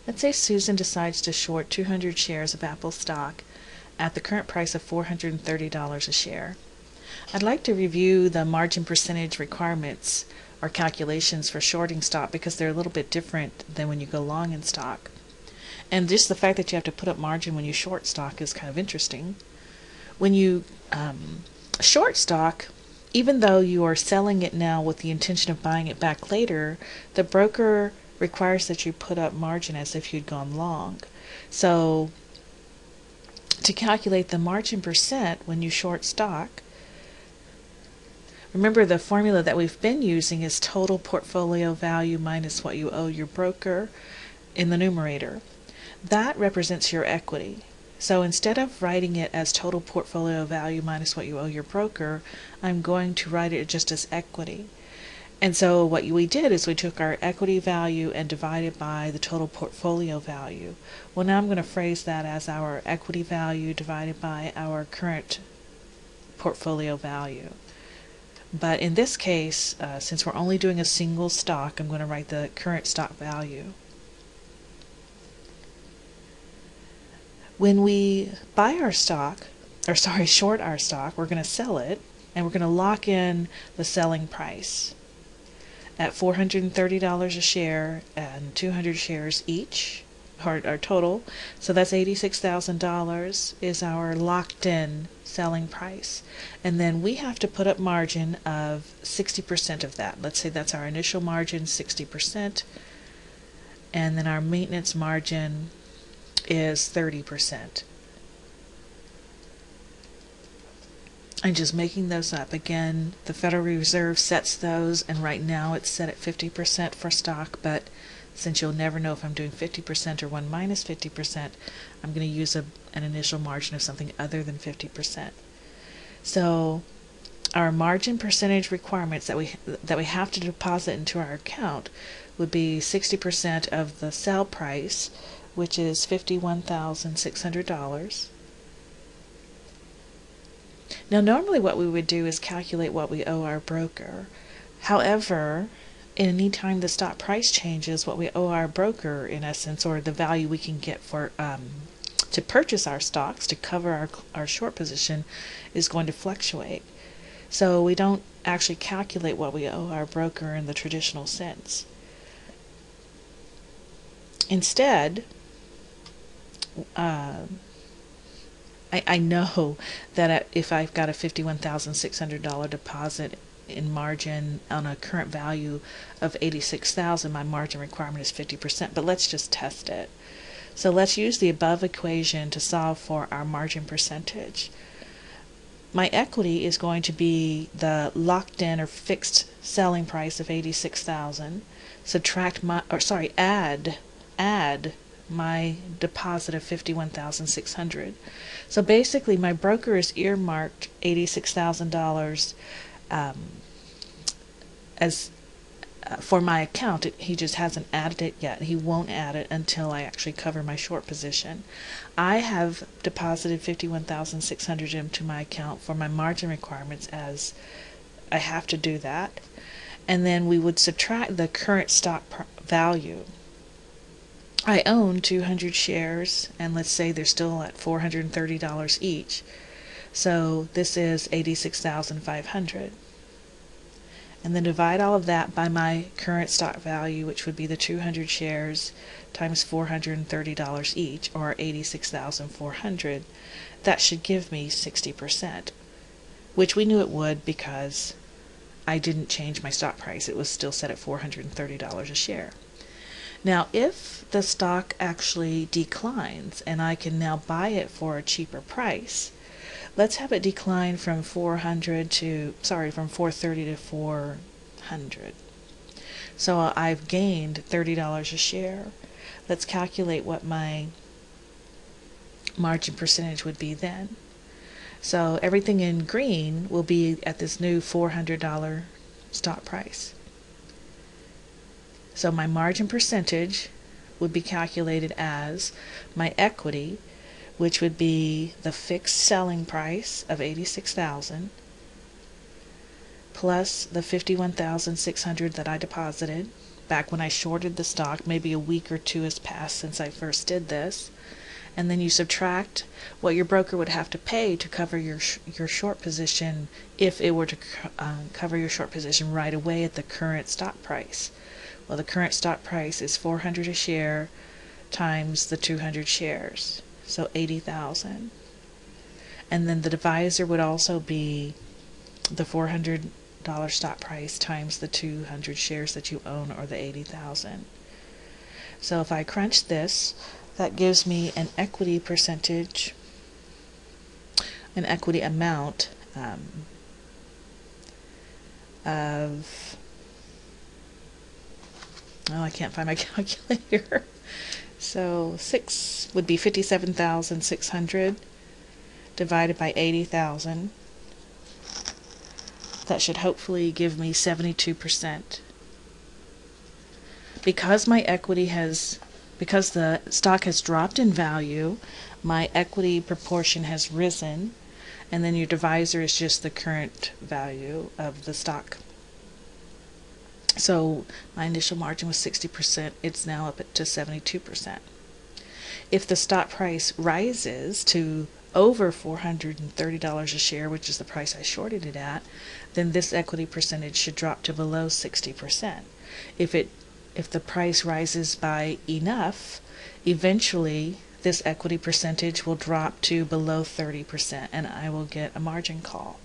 Let's say Susan decides to short 200 shares of Apple stock at the current price of $430 a share. I'd like to review the margin percentage requirements or calculations for shorting stock because they're a little bit different than when you go long in stock. And just the fact that you have to put up margin when you short stock is kind of interesting. When you short stock, even though you are selling it now with the intention of buying it back later, the broker requires that you put up margin as if you'd gone long. So to calculate the margin percent when you short stock, remember the formula that we've been using is total portfolio value minus what you owe your broker in the numerator. That represents your equity. So instead of writing it as total portfolio value minus what you owe your broker, I'm going to write it just as equity. And so what we did is we took our equity value and divided by the total portfolio value. Well, now I'm going to phrase that as our equity value divided by our current portfolio value. But in this case, since we're only doing a single stock, I'm going to write the current stock value. When we buy our stock, short our stock, we're going to sell it, and we're going to lock in the selling price at $430 a share and 200 shares each, our total. So that's $86,000 is our locked-in selling price. And then we have to put up margin of 60% of that. Let's say that's our initial margin, 60%, and then our maintenance margin is 30%. I'm just making those up. Again, the Federal Reserve sets those, and right now it's set at 50% for stock, but since you'll never know if I'm doing 50% or 1 minus 50%, I'm going to use an initial margin of something other than 50%. So our margin percentage requirements that we have to deposit into our account would be 60% of the sale price, which is $51,600. Now normally what we would do is calculate what we owe our broker. However, any time the stock price changes, what we owe our broker, in essence, or the value we can get for to purchase our stocks to cover our short position, is going to fluctuate. So we don't actually calculate what we owe our broker in the traditional sense. Instead, I know that if I've got a $51,600 deposit in margin on a current value of $86,000, my margin requirement is 50%, but let's just test it. So let's use the above equation to solve for our margin percentage. My equity is going to be the locked-in or fixed selling price of $86,000. Add my deposit of $51,600. So basically my broker is earmarked $86,000 as for my account. He just hasn't added it yet. He won't add it until I actually cover my short position. I have deposited $51,600 into my account for my margin requirements, as I have to do that. And then we would subtract the current stock value. I own 200 shares, and let's say they're still at $430 each. So this is $86,500. And then divide all of that by my current stock value, which would be the 200 shares times $430 each, or $86,400. That should give me 60%, which we knew it would because I didn't change my stock price. It was still set at $430 a share. Now, if the stock actually declines and I can now buy it for a cheaper price, let's have it decline from $430 to $400. So I've gained $30 a share. Let's calculate what my margin percentage would be then. So everything in green will be at this new $400 stock price. So my margin percentage would be calculated as my equity, which would be the fixed selling price of $86,000 plus the $51,600 that I deposited, back when I shorted the stock. Maybe a week or two has passed since I first did this. And then you subtract what your broker would have to pay to cover your short position if it were to cover your short position right away at the current stock price. Well, the current stock price is $400 a share times the 200 shares, so 80,000. And then the divisor would also be the $400 stock price times the 200 shares that you own, or the 80,000. So if I crunch this, that gives me an equity percentage, an equity amount of, oh, I can't find my calculator. So 6 would be 57,600 divided by 80,000. That should hopefully give me 72%. Because the stock has dropped in value, my equity proportion has risen, and then your divisor is just the current value of the stock. So my initial margin was 60%, it's now up to 72%. If the stock price rises to over $430 a share, which is the price I shorted it at, then this equity percentage should drop to below 60%. If the price rises by enough, eventually this equity percentage will drop to below 30%, and I will get a margin call.